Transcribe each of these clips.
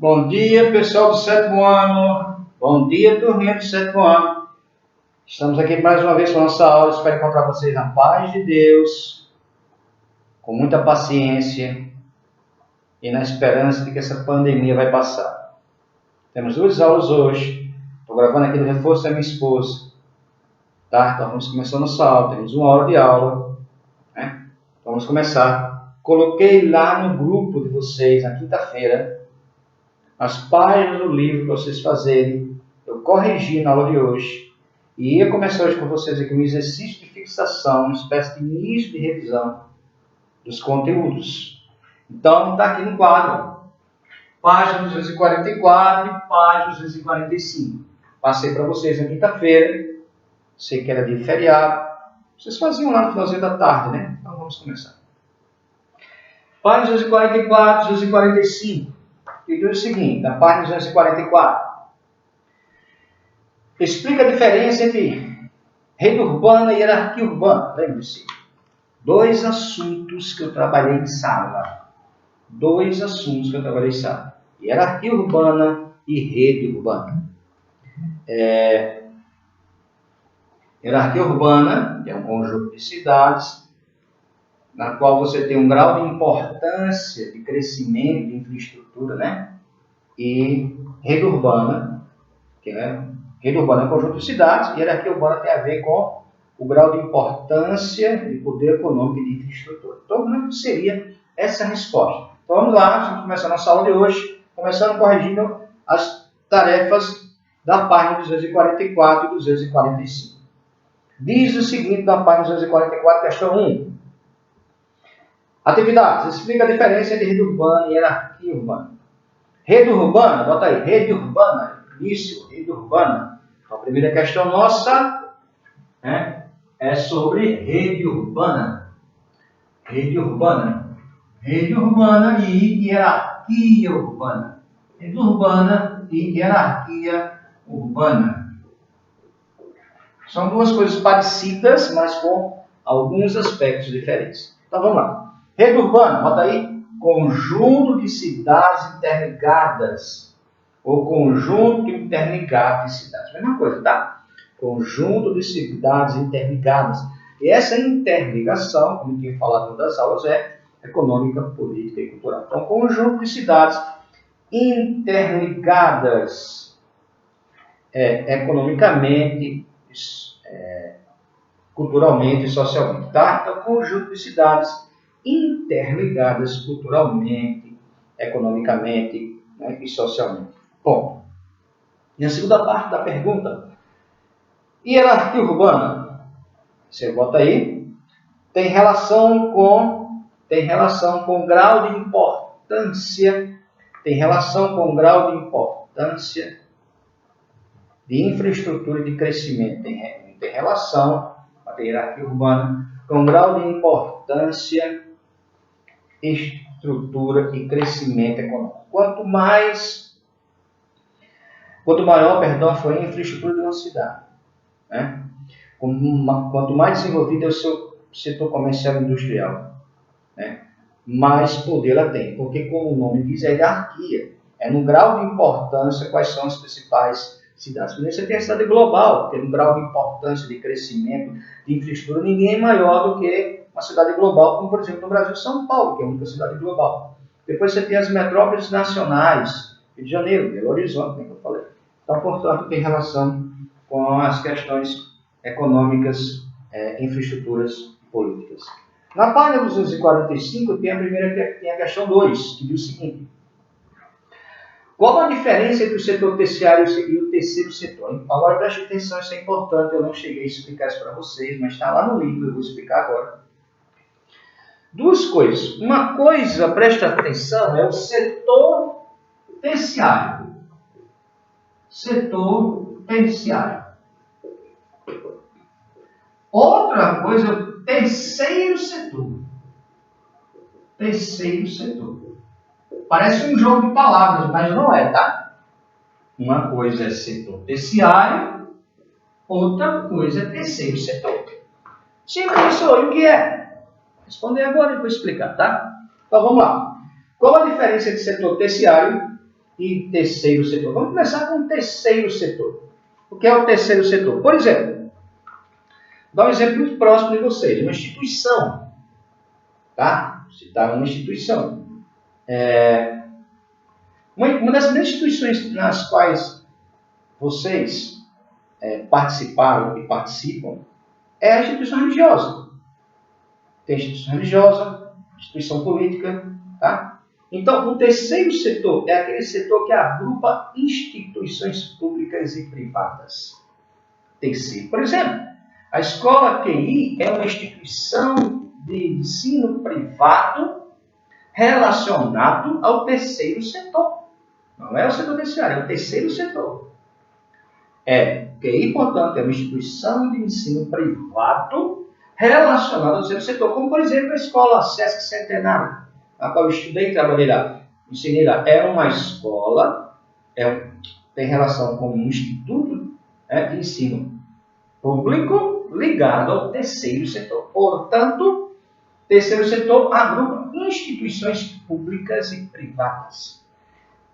Bom dia, pessoal do sétimo ano. Bom dia, turminha do sétimo ano. Estamos aqui mais uma vez com a nossa aula. Espero encontrar vocês na paz de Deus, com muita paciência e na esperança de que essa pandemia vai passar. Temos duas aulas hoje. Estou gravando aqui no reforço da minha esposa. Tá? Então vamos começar nossa aula. Temos uma hora de aula. Né? Então vamos começar. Coloquei lá no grupo de vocês, na quinta-feira, as páginas do livro para vocês fazerem. Eu corrigi na aula de hoje. E ia começar hoje com vocês aqui um exercício de fixação, uma espécie de início de revisão dos conteúdos. Então, está aqui no quadro. Página 244 e página 245. Passei para vocês na quinta-feira. Sei que era de feriado. Vocês faziam lá no finalzinho da tarde, né? Então, vamos começar. Página 244, 245. E diz o seguinte, na página 244. Explica a diferença entre rede urbana e hierarquia urbana. Lembre-se, dois assuntos que eu trabalhei em sala. Hierarquia urbana e rede urbana. Hierarquia urbana é um conjunto de cidades na qual você tem um grau de importância de crescimento de infraestrutura, né? E rede urbana, rede urbana é um conjunto de cidades, e hierarquia urbana tem a ver com o grau de importância de poder econômico e de infraestrutura. Então, como seria essa resposta? Então, vamos lá, vamos começar a nossa aula de hoje, começando corrigindo as tarefas da página 244 e 245. Diz o seguinte na página 244, questão 1. Atividades. Explica a diferença entre rede urbana e hierarquia urbana. Rede urbana, bota aí, rede urbana, início, rede urbana. Então, a primeira questão nossa é sobre rede urbana. Rede urbana. Rede urbana e hierarquia urbana. Rede urbana e hierarquia urbana. São duas coisas parecidas, mas com alguns aspectos diferentes. Então, vamos lá. Rede urbana, bota aí, conjunto de cidades interligadas. Ou conjunto interligado de cidades. Mesma coisa, tá? Conjunto de cidades interligadas. E essa interligação, como eu tinha falado em uma das aulas, é econômica, política e cultural. Então, conjunto de cidades interligadas economicamente, culturalmente e socialmente, tá? Então, conjunto de cidades interligadas culturalmente, economicamente, né, e socialmente. Bom, e a segunda parte da pergunta, hierarquia urbana, você bota aí, tem relação com grau de importância, de infraestrutura e de crescimento, tem relação, a hierarquia urbana, com grau de importância, estrutura e crescimento econômico. Quanto maior for a infraestrutura de uma cidade, né? Quanto mais desenvolvido é o seu setor comercial e industrial, né? Mais poder ela tem, porque como o nome diz, é hierarquia, é no grau de importância quais são as principais cidades. Por exemplo, você tem a cidade global, que é no grau de importância de crescimento de infraestrutura, ninguém é maior do que uma cidade global, como por exemplo no Brasil, São Paulo, que é a única cidade global. Depois você tem as metrópoles nacionais, Rio de Janeiro, Belo Horizonte, como eu falei. Então, portanto, tem relação com as questões econômicas, infraestruturas e políticas. Na página 245 tem a questão 2, que diz o seguinte. Qual a diferença entre o setor terciário e o terceiro setor? Agora preste atenção, isso é importante, eu não cheguei a explicar isso para vocês, mas está lá no livro, eu vou explicar agora. Duas coisas. Uma coisa, preste atenção, é o setor terciário. Setor terciário. Outra coisa é o terceiro setor. Terceiro setor. Parece um jogo de palavras, mas não é, tá? Uma coisa é setor terciário, outra coisa é terceiro setor. Sim, professor, e o que é? Vou responder agora e vou explicar, tá? Então vamos lá. Qual a diferença entre setor terciário e terceiro setor. Vamos começar com o terceiro setor. O que é o terceiro setor? Por exemplo, vou dar um exemplo muito próximo de vocês. Uma instituição. Tá? Citar uma instituição. Uma das instituições nas quais vocês participaram e participam é a instituição religiosa. Tem instituição religiosa, instituição política, tá? Então, o terceiro setor é aquele setor que agrupa instituições públicas e privadas. Terceiro, por exemplo, a escola QI é uma instituição de ensino privado relacionado ao terceiro setor. Não é o setor terciário, é o terceiro setor. QI, portanto, é uma instituição de ensino privado relacionada ao terceiro setor, como, por exemplo, a escola Sesc Centenário, a qual eu estudei e trabalhei lá. Ensinei lá. É uma escola, tem relação com um instituto de ensino público ligado ao terceiro setor. Portanto, terceiro setor agrupa instituições públicas e privadas.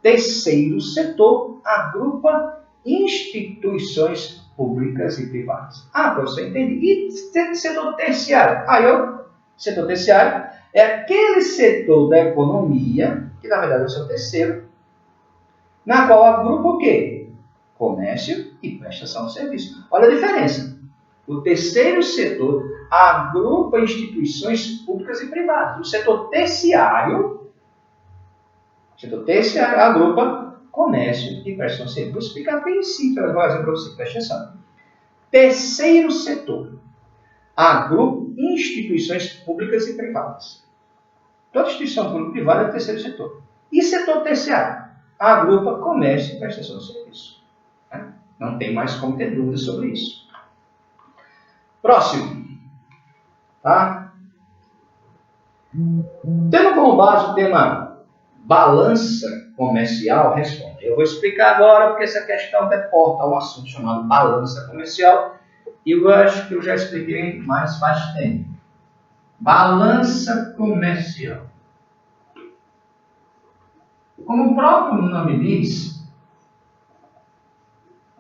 Terceiro setor agrupa instituições públicas e privadas. Para você entender. E setor terciário? Setor terciário é aquele setor da economia, que na verdade é o seu terceiro, na qual agrupa o quê? Comércio e prestação de serviço. Olha a diferença. O terceiro setor agrupa instituições públicas e privadas. O setor terciário agrupa comércio e prestação de serviço. Vou explicar bem simples, vou fazer para você, presta atenção. Terceiro setor agrupa instituições públicas e privadas. Toda instituição pública e privada é o terceiro setor. E setor terciário agrupa comércio e prestação de serviço. Não tem mais como ter dúvidas sobre isso. Próximo. Tá? Tendo como base o tema balança comercial, responde. Eu vou explicar agora porque essa questão reporta um assunto chamado balança comercial e eu acho que eu já expliquei mais faz tempo. Balança comercial. Como o próprio nome diz,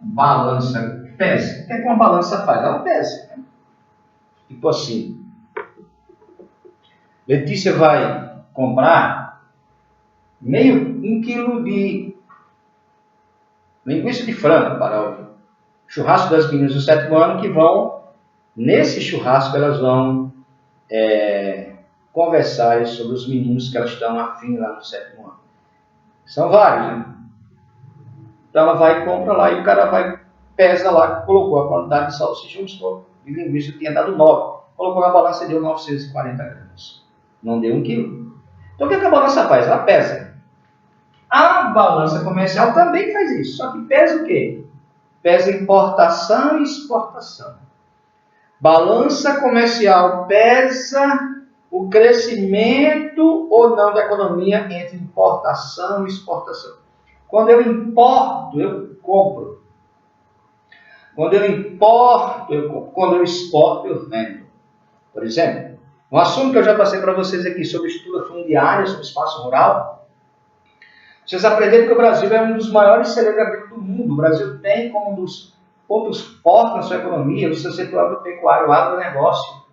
balança pesa. O que é que uma balança faz? Ela pesa. Tipo assim, Letícia vai comprar um quilo de linguiça de frango para o churrasco das meninas do 7º ano, que vão, nesse churrasco, elas vão conversar sobre os meninos que elas estão afim lá no 7º ano. São vários, né? Então ela vai e compra lá e o cara pesa lá, colocou a quantidade de salsicha, de linguiça tinha dado 9. Colocou na balança e deu 940 gramas. Não deu 1 quilo. Então o que a balança faz? Ela pesa. A balança comercial também faz isso. Só que pesa o quê? Pesa importação e exportação. Balança comercial pesa o crescimento ou não da economia entre importação e exportação. Quando eu importo, eu compro. Quando eu importo, eu compro. Quando eu exporto, eu vendo. Por exemplo, um assunto que eu já passei para vocês aqui sobre estrutura fundiária, sobre espaço rural. Vocês aprenderam que o Brasil é um dos maiores celeiros agrícolas do mundo. O Brasil tem como um dos pontos fortes na sua economia, no seu setor agropecuário, agronegócio.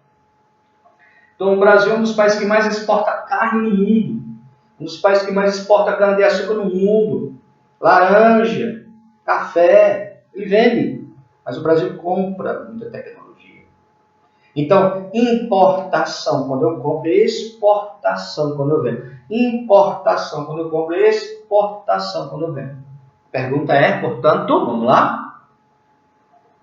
Então, o Brasil é um dos países que mais exporta carne no mundo. Um dos países que mais exporta cana-de-açúcar no mundo. Laranja, café, e vende. Mas o Brasil compra muita tecnologia. Então, importação quando eu compro, exportação quando eu vendo. Importação quando eu compro, exportação quando eu vendo. Pergunta portanto, vamos lá.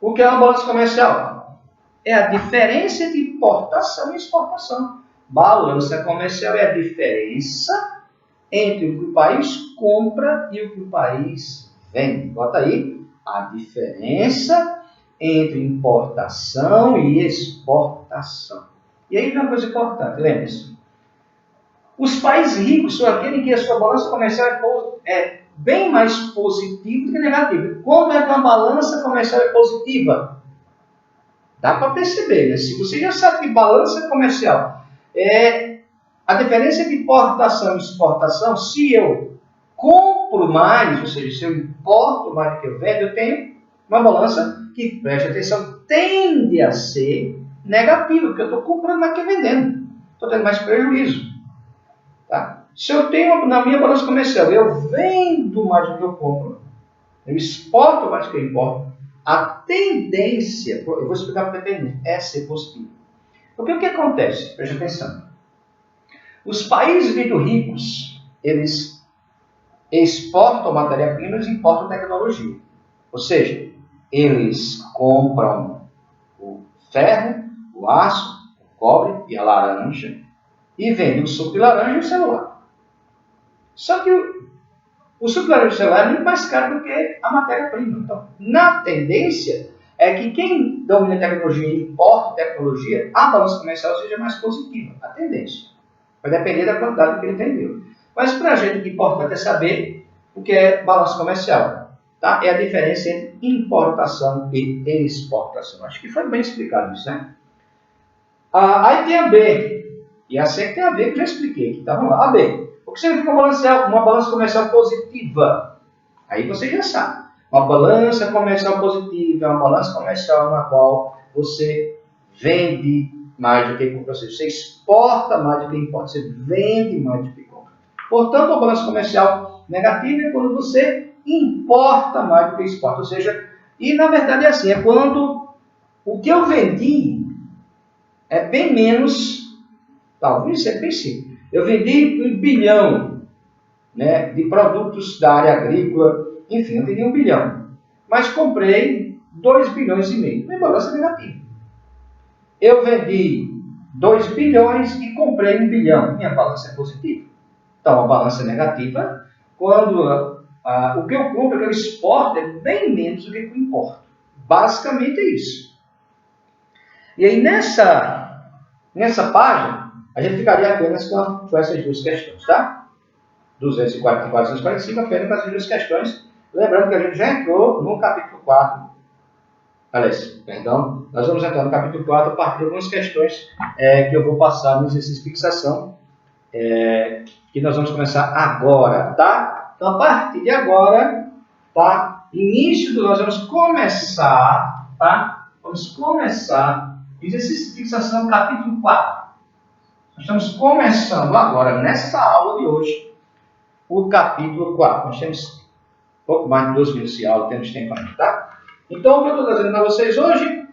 O que é uma balança comercial? É a diferença entre importação e exportação. Balança comercial é a diferença entre o que o país compra e o que o país vende. Bota aí. A diferença entre importação e exportação. E aí vem uma coisa importante, lembre-se. Os países ricos são aqueles que a sua balança comercial é bem mais positiva do que negativa. Quando é que uma balança comercial é positiva? Dá para perceber, né? Se você já sabe que balança comercial é a diferença entre importação e exportação, se eu compro compro mais, ou seja, se eu importo mais do que eu vendo, eu tenho uma balança que, preste atenção, tende a ser negativa, porque eu estou comprando mais do que vendendo. Estou tendo mais prejuízo. Tá? Se eu tenho na minha balança comercial, eu vendo mais do que eu compro, eu exporto mais do que eu importo, a tendência, eu vou explicar porque a tendência é ser positivo. Porque o que acontece? Preste atenção. Os países muito ricos, eles exportam matéria-prima, eles importam tecnologia. Ou seja, eles compram o ferro, o aço, o cobre e a laranja e vendem o suco de laranja e o celular. Só que o suco de laranja e o celular é muito mais caro do que a matéria-prima. Então, na tendência, é que quem domina a tecnologia e importa tecnologia, a balança comercial seja mais positiva. A tendência. Vai depender da quantidade que ele vendeu. Mas para a gente o que é importante é saber o que é balança comercial. Tá? É a diferença entre importação e exportação. Acho que foi bem explicado isso, né? Aí tem a B. E a C que tem a B, que eu já expliquei aqui. Tá? Vamos lá. A B. O que significa uma balança comercial positiva? Aí você já sabe. Uma balança comercial positiva é uma balança comercial na qual você vende mais do que compra. Ou seja, você exporta mais do que importa. Você vende mais do que compra. Portanto, a balança comercial negativa é quando você importa mais do que exporta. Ou seja, e na verdade é assim, é quando o que eu vendi é bem menos, talvez seja bem simples. Eu vendi 1 bilhão, né, de produtos da área agrícola, enfim, eu vendi 1 bilhão. Mas comprei 2 bilhões e meio. Minha balança negativa. Eu vendi 2 bilhões e comprei 1 bilhão. Minha balança é positiva. Então, a balança é negativa quando o que eu compro, o que eu exporto, é bem menos do que eu importo. Basicamente é isso. E aí, nessa página, a gente ficaria apenas com essas duas questões, tá? 244 e 445, apenas com essas duas questões. Lembrando que a gente já entrou no capítulo 4. Aliás, perdão, nós vamos entrar no capítulo 4 a partir de algumas questões que eu vou passar no exercício de fixação, que nós vamos começar agora, tá? Então, a partir de agora, tá? Nós vamos começar, tá? Vamos começar o exercício de fixação capítulo 4. Nós estamos começando agora, nessa aula de hoje, o capítulo 4. Nós temos pouco mais de 12 minutos de aula, temos tempo ainda, tá? Então, o que eu estou trazendo para vocês hoje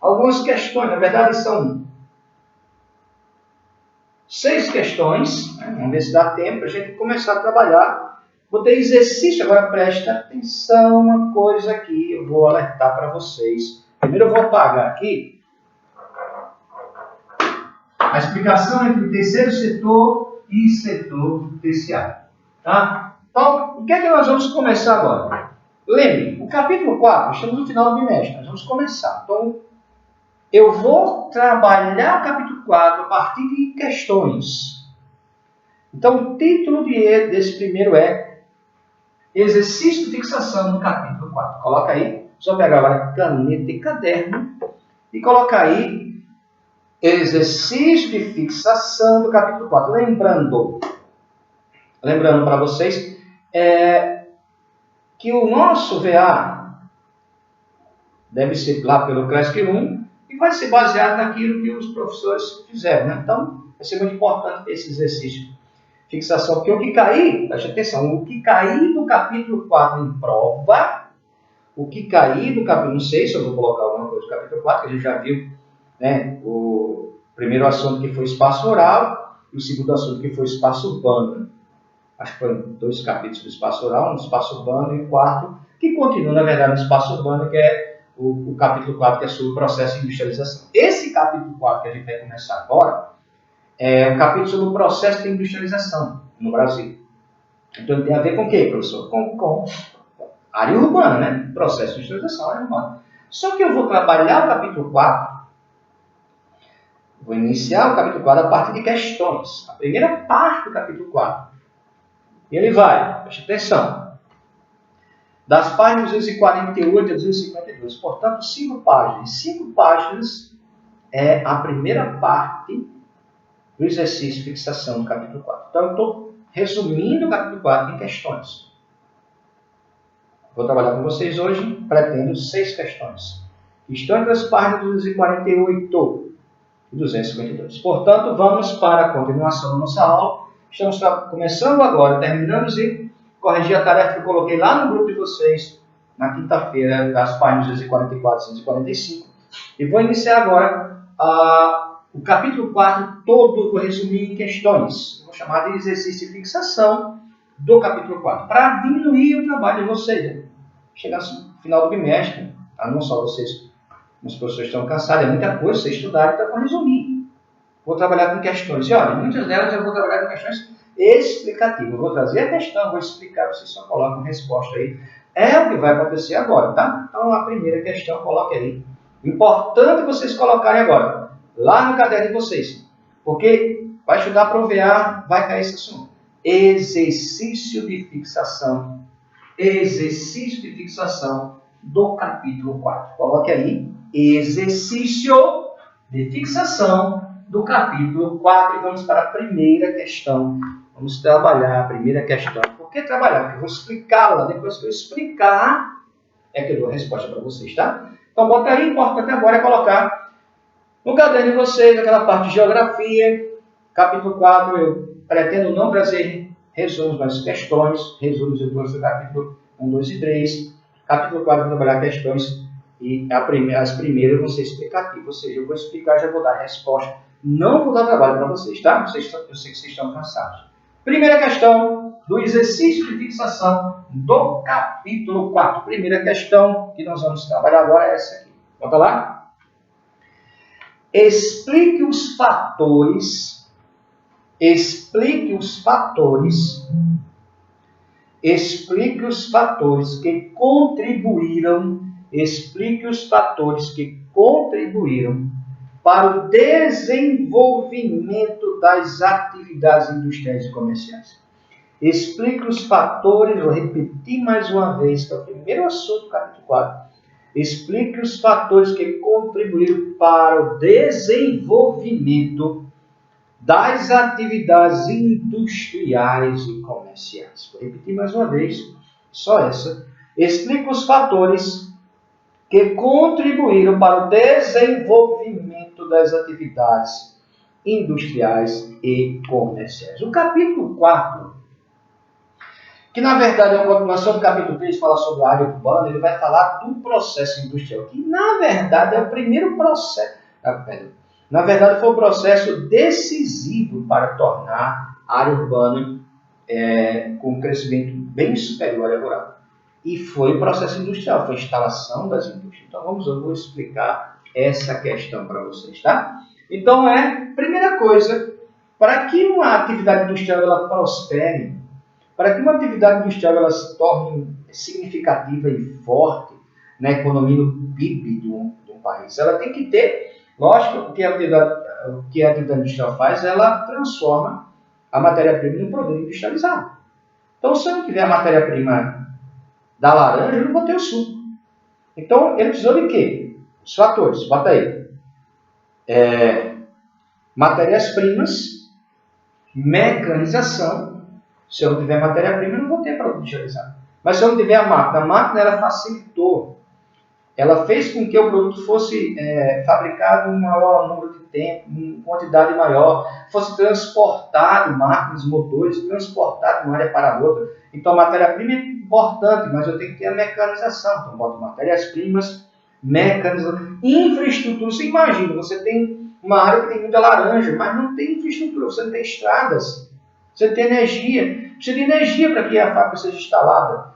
algumas questões. Na verdade, são 6 questões. Né? Vamos ver se dá tempo para a gente começar a trabalhar. Botei exercício, agora presta atenção uma coisa aqui, eu vou alertar para vocês. Primeiro eu vou apagar aqui a explicação entre terceiro setor e setor terciário. Tá? Então, o que é que nós vamos começar agora? Lembre, o capítulo 4, estamos no final do bimestre, nós vamos começar. Então, eu vou trabalhar o capítulo 4 a partir de questões. Então, o título desse primeiro é Exercício de fixação no capítulo 4. Coloca aí, só pegar agora caneta e caderno e colocar aí Exercício de fixação do capítulo 4. Lembrando para vocês que o nosso VA deve ser lá pelo CRESC 1 e vai ser baseado naquilo que os professores fizeram. Né? Então, vai ser muito importante esse exercício de fixação, porque o que cair, preste atenção, o que cair do capítulo 4 em prova, o que cair do capítulo, não sei se eu vou colocar alguma coisa do capítulo 4, que a gente já viu, né, o primeiro assunto que foi espaço oral e o segundo assunto que foi espaço urbano. Acho que foram 2 capítulos do espaço oral, um espaço urbano e o quarto, que continua, na verdade, no espaço urbano, que é o capítulo 4, que é sobre o processo de industrialização. Esse capítulo 4 que a gente vai começar agora é um capítulo sobre o processo de industrialização no Brasil. Então, tem a ver com o quê, professor? Com área urbana, né? Processo de industrialização, área urbana. Só que eu vou trabalhar o capítulo 4, vou iniciar o capítulo 4 a partir de questões. A primeira parte do capítulo 4. Ele vai, preste atenção, das páginas 248 a 252, portanto, 5 páginas. 5 páginas é a primeira parte do exercício de fixação do capítulo 4. Então, eu estou resumindo o capítulo 4 em questões. Vou trabalhar com vocês hoje, pretendo 6 questões. Estão entre as páginas 248 e 252. Portanto, vamos para a continuação da nossa aula. Estamos começando agora, terminamos de corrigir a tarefa que eu coloquei lá no grupo de vocês, na quinta-feira, das páginas 244 e 245. E vou iniciar agora o capítulo 4 todo, vou resumir em questões. Vou chamar de exercício de fixação do capítulo 4, para diminuir o trabalho de vocês. Né? Chega no final do bimestre, não só vocês, os professores estão cansados, é muita coisa, vocês estudarem, então eu vou resumir. Vou trabalhar com questões. E olha, muitas delas eu vou trabalhar com questões explicativas. Eu vou trazer a questão, vou explicar, vocês só colocam resposta aí. É o que vai acontecer agora, tá? Então a primeira questão, coloque aí. Importante vocês colocarem agora, lá no caderno de vocês. Porque vai estudar para o VA, vai cair esse assunto. Exercício de fixação. Exercício de fixação do capítulo 4. Coloque aí, exercício de fixação do capítulo 4. E vamos para a primeira questão. Vamos trabalhar a primeira questão. Por que trabalhar? Porque eu vou explicá-la. Depois que eu explicar, é que eu dou a resposta para vocês, tá? Então, bota aí, importante agora é colocar no caderno de vocês aquela parte de geografia. Capítulo 4, eu pretendo não trazer resumos, mas questões. Resumos eu trouxe do capítulo 1, 2 e 3. Capítulo 4, eu vou trabalhar questões. E as primeiras vão ser explicativas. Ou seja, eu vou explicar, já vou dar a resposta. Não vou dar trabalho para vocês, tá? Eu sei que vocês estão cansados. Primeira questão do exercício de fixação do capítulo 4. Primeira questão que nós vamos trabalhar agora é essa aqui. Bota lá. Explique os fatores que contribuíram para o desenvolvimento das atividades industriais e comerciais. Explique os fatores, vou repetir mais uma vez, que é o primeiro assunto do capítulo 4. Explique os fatores que contribuíram para o desenvolvimento das atividades industriais e comerciais. Vou repetir mais uma vez, só essa. Explique os fatores que contribuíram para o desenvolvimento das atividades industriais e comerciais. O capítulo 4, que na verdade é uma continuação do capítulo 3, fala sobre a área urbana, ele vai falar do processo industrial, que na verdade é o primeiro processo, na verdade foi um processo decisivo para tornar a área urbana com um crescimento bem superior à rural. E foi o processo industrial, foi a instalação das indústrias. Então eu vou explicar essa questão para vocês, tá? Então primeira coisa, para que uma atividade industrial ela prospere, para que uma atividade industrial ela se torne significativa e forte na economia, no PIB de um país, ela tem que ter, lógico, o que a atividade industrial faz, ela transforma a matéria-prima em um produto industrializado. Então, se eu não tiver a matéria-prima da laranja, eu não vou ter o suco. Então, ele precisou de quê? Os fatores, bota aí. Matérias-primas, mecanização. Se eu não tiver matéria-prima, eu não vou ter produto industrializado. Mas se eu não tiver a máquina ela facilitou. Ela fez com que o produto fosse fabricado em um maior número de tempo, em quantidade maior, fosse transportado, máquinas, motores, transportado de uma área para outra. Então, a matéria-prima é importante, mas eu tenho que ter a mecanização. Então, boto matérias-primas, mecanização, infraestrutura. Você imagina, você tem uma área que tem muita laranja, mas não tem infraestrutura, você não tem estradas, você não tem energia. Precisa de energia para que a fábrica seja instalada.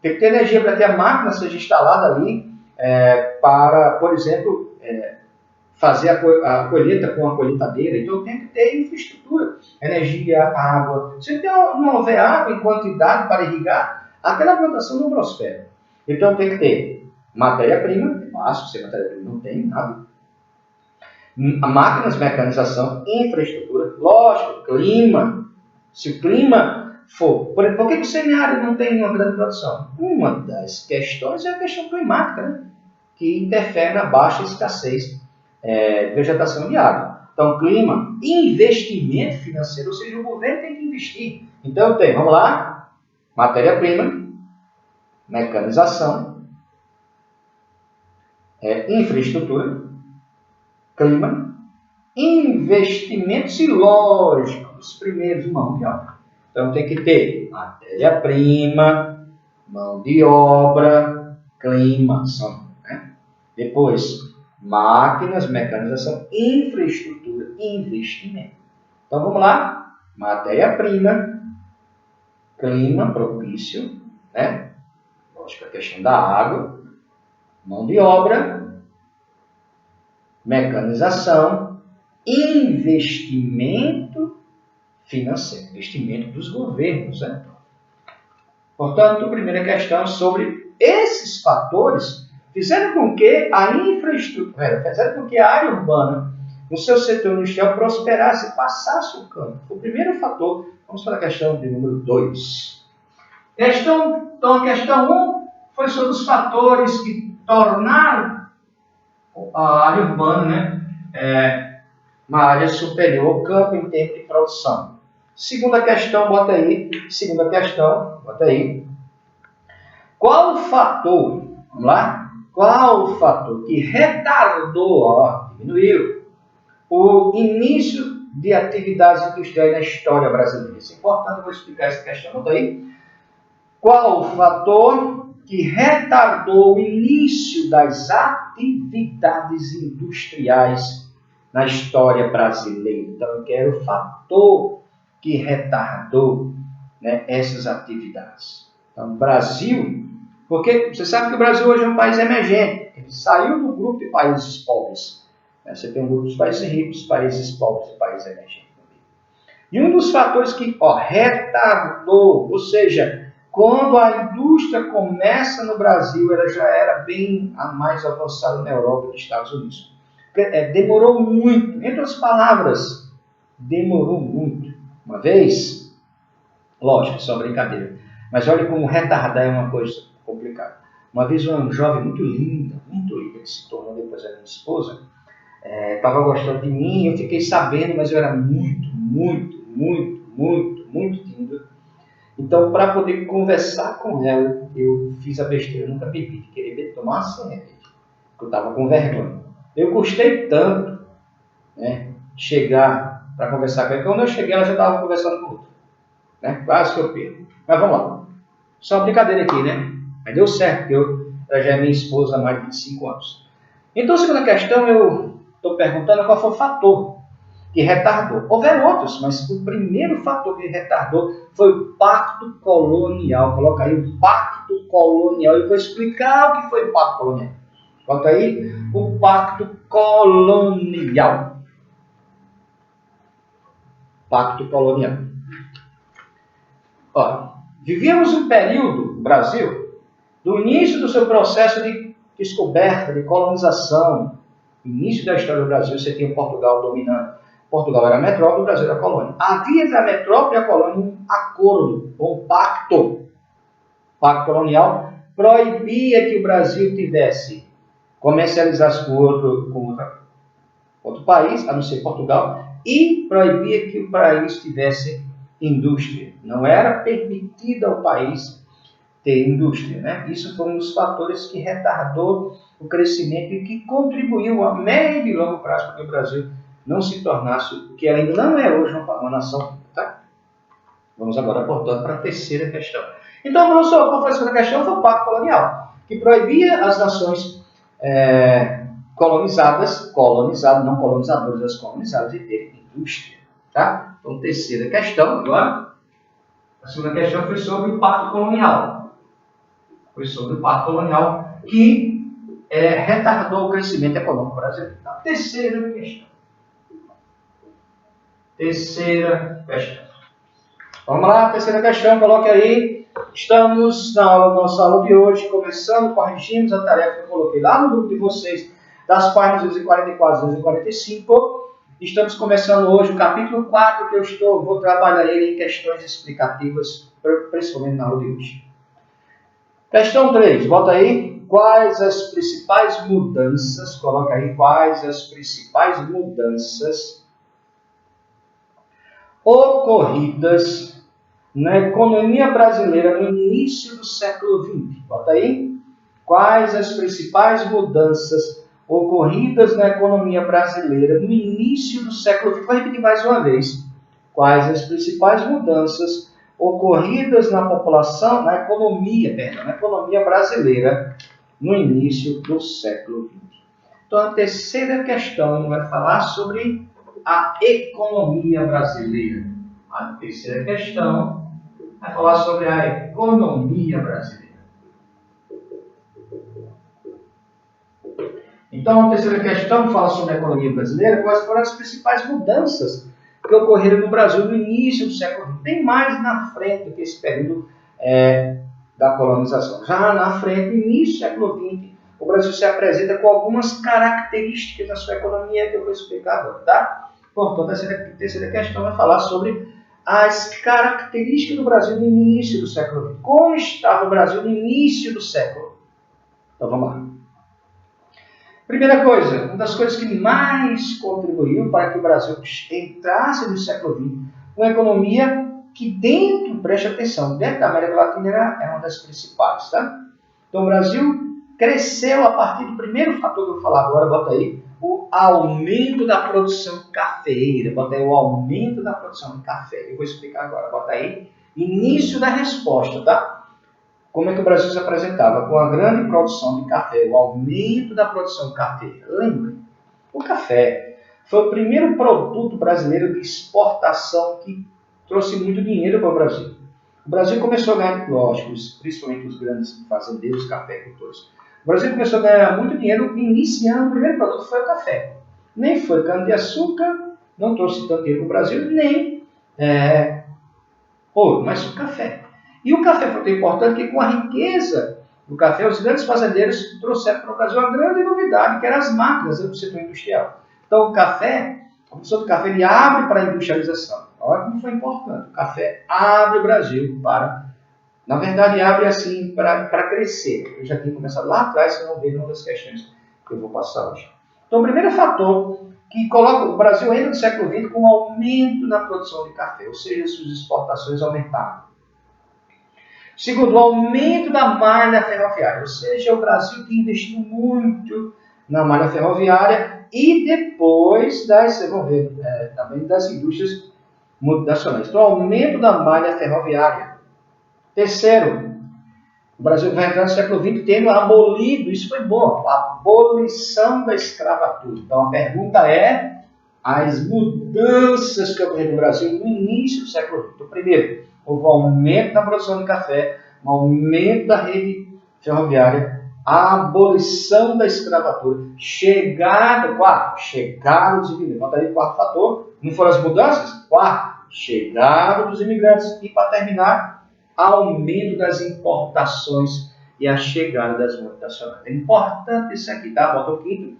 Tem que ter energia para que a máquina seja instalada ali para, por exemplo, fazer a colheita com a colheitadeira. Então tem que ter infraestrutura, energia, água. Se não houver água em quantidade para irrigar, aquela plantação não prospera. Então tem que ter matéria-prima, é fácil, se matéria-prima não tem nada. Máquinas, mecanização, infraestrutura, lógico, clima. Se o clima for... Por que o semiárido não tem uma grande produção? Uma das questões é a questão climática, né? Que interfere na baixa escassez de vegetação de água. Então, clima, investimento financeiro, ou seja, o governo tem que investir. Então, tem, vamos lá, matéria-prima, mecanização, infraestrutura, clima, investimentos e, lógico, os primeiros, mão de obra. Então, tem que ter matéria-prima, mão de obra, clima, né? Depois, máquinas, mecanização, infraestrutura e investimento. Então, vamos lá. Matéria-prima, clima propício, né? Lógico, a questão da água, mão de obra, mecanização, investimento financeiro, investimento dos governos, né? Portanto, a primeira questão sobre esses fatores fizeram com que a infraestrutura, fizeram com que a área urbana, no seu setor industrial, prosperasse e passasse o campo. Foi o primeiro fator. Vamos para a questão de número 2. Então, a questão 1 foi sobre os fatores que tornaram a área urbana, né, uma área superior ao campo em tempo de produção. Segunda questão, bota aí. Qual o fator, vamos lá? Qual o fator que retardou, diminuiu, o início de atividades industriais na história brasileira? Isso é importante, eu vou explicar essa questão. Bota aí. Qual o fator que retardou o início das atividades industriais na história brasileira? Então, eu quero o fator que retardou, né, essas atividades. Então, Brasil, porque você sabe que o Brasil hoje é um país emergente, ele saiu do grupo de países pobres. Você tem um grupo dos países ricos, países pobres e países emergentes. E um dos fatores que retardou, ou seja, quando a indústria começa no Brasil, ela já era bem a mais avançada na Europa e nos Estados Unidos. Demorou muito, entre outras palavras, demorou muito. Uma vez, lógico, isso é uma brincadeira, mas olha como retardar é uma coisa complicada. Uma vez uma jovem muito linda, que se tornou depois a minha esposa, estava gostando de mim, eu fiquei sabendo, mas eu era muito tímido. Então, para poder conversar com ela, eu fiz a besteira, eu nunca bebi, de querer tomar uma cerveja, porque eu estava com vergonha. Eu custei tanto, né, chegar para conversar com ela, quando eu cheguei, ela já estava conversando com outro, né? Quase que eu perco. Mas vamos lá. Só uma brincadeira aqui, né? Mas deu certo, porque ela já é minha esposa há mais de 25 anos. Então, a segunda questão, eu estou perguntando qual foi o fator que retardou. Houveram outros, mas o primeiro fator que retardou foi o Pacto Colonial. Coloca aí o Pacto Colonial. Eu vou explicar o que foi o Pacto Colonial. Coloca aí o Pacto Colonial. Pacto Colonial. Olha, vivíamos um período, no Brasil, do início do seu processo de descoberta, de colonização. Início da história do Brasil, você tinha Portugal dominando. Portugal era a metrópole, o Brasil era a colônia. Havia entre a metrópole e a colônia um acordo, um pacto. O Pacto Colonial proibia que o Brasil comercializasse com outro país, a não ser Portugal, e proibia que o país tivesse indústria. Não era permitido ao país ter indústria, né? Isso foi um dos fatores que retardou o crescimento e que contribuiu a médio e longo prazo para que o Brasil não se tornasse o que ainda não é hoje uma nação. Tá? Vamos agora, portanto, para a terceira questão. Então, professor, qual foi a segunda questão? Foi o Pacto Colonial, que proibia as nações colonizadas, não colonizadoras, as colonizadas, de ter indústria. Tá? Então, terceira questão agora. A segunda questão foi sobre o Pacto Colonial. Foi sobre o Pacto Colonial que retardou o crescimento econômico brasileiro. A terceira questão. Terceira questão. Vamos lá, terceira questão, coloque aí. Estamos na nossa aula de hoje, começando, corrigimos a tarefa que eu coloquei lá no grupo de vocês, das páginas 244 e 245. Estamos começando hoje o capítulo 4, que vou trabalhar ele em questões explicativas, principalmente na aula de hoje. Questão 3, bota aí. Quais as principais mudanças, coloca aí, quais as principais mudanças ocorridas na economia brasileira no início do século XX. Bota aí. Quais as principais mudanças ocorridas na economia brasileira no início do século XX? Vou repetir mais uma vez. Quais as principais mudanças ocorridas na população, na economia brasileira no início do século XX? Então, a terceira questão vai falar sobre a economia brasileira. A terceira questão vai falar sobre a economia brasileira. Então, a terceira questão fala sobre a economia brasileira. Quais foram as principais mudanças que ocorreram no Brasil no início do século XX? Bem mais na frente do que esse período da colonização. Já na frente, no início do século XX, o Brasil se apresenta com algumas características da sua economia que eu vou explicar agora, tá? Portanto, a terceira questão vai falar sobre as características do Brasil no início do século XX. Como estava o Brasil no início do século? Então, vamos lá. Primeira coisa, uma das coisas que mais contribuiu para que o Brasil entrasse no século XX, uma economia que preste atenção, dentro da América Latina era uma das principais, tá? Então o Brasil cresceu a partir do primeiro fator que eu vou falar agora, bota aí, o aumento da produção cafeeira, bota aí o aumento da produção de café, eu vou explicar agora, bota aí, início da resposta, tá? Como é que o Brasil se apresentava? Com a grande produção de café, o aumento da produção de café. Lembre, o café foi o primeiro produto brasileiro de exportação que trouxe muito dinheiro para o Brasil. O Brasil começou a ganhar, lógico, principalmente os grandes fazendeiros, cafeicultores. O Brasil começou a ganhar muito dinheiro iniciando o primeiro produto, foi o café. Nem foi cana-de-açúcar, não trouxe tanto dinheiro para o Brasil, nem ouro, mas o café. E o café foi tão importante que, com a riqueza do café, os grandes fazendeiros trouxeram para o Brasil uma grande novidade, que eram as máquinas do setor industrial. Então, o café, a produção do café, ele abre para a industrialização. Olha como foi importante. O café abre o Brasil para... Na verdade, abre assim para crescer. Eu já tinha começado lá atrás, vocês vão ver em outras questões que eu vou passar hoje. Então, o primeiro fator que coloca o Brasil entra no século XX com um aumento na produção de café, ou seja, suas exportações aumentaram. Segundo, o aumento da malha ferroviária, ou seja, o Brasil que investiu muito na malha ferroviária e depois vocês vão ver, também das indústrias multinacionais. Então, aumento da malha ferroviária. Terceiro, o Brasil vai entrar no século XX tendo abolido, isso foi bom, a abolição da escravatura. Então, a pergunta é as mudanças que ocorreram no Brasil no início do século XX. Então, primeiro, houve um aumento da produção de café, um aumento da rede ferroviária, a abolição da escravatura, chegada dos imigrantes. Bota aí o quarto fator, não foram as mudanças? Quarto, chegada dos imigrantes. E para terminar, aumento das importações e a chegada das multinacionais. É importante isso aqui, tá? Bota o quinto.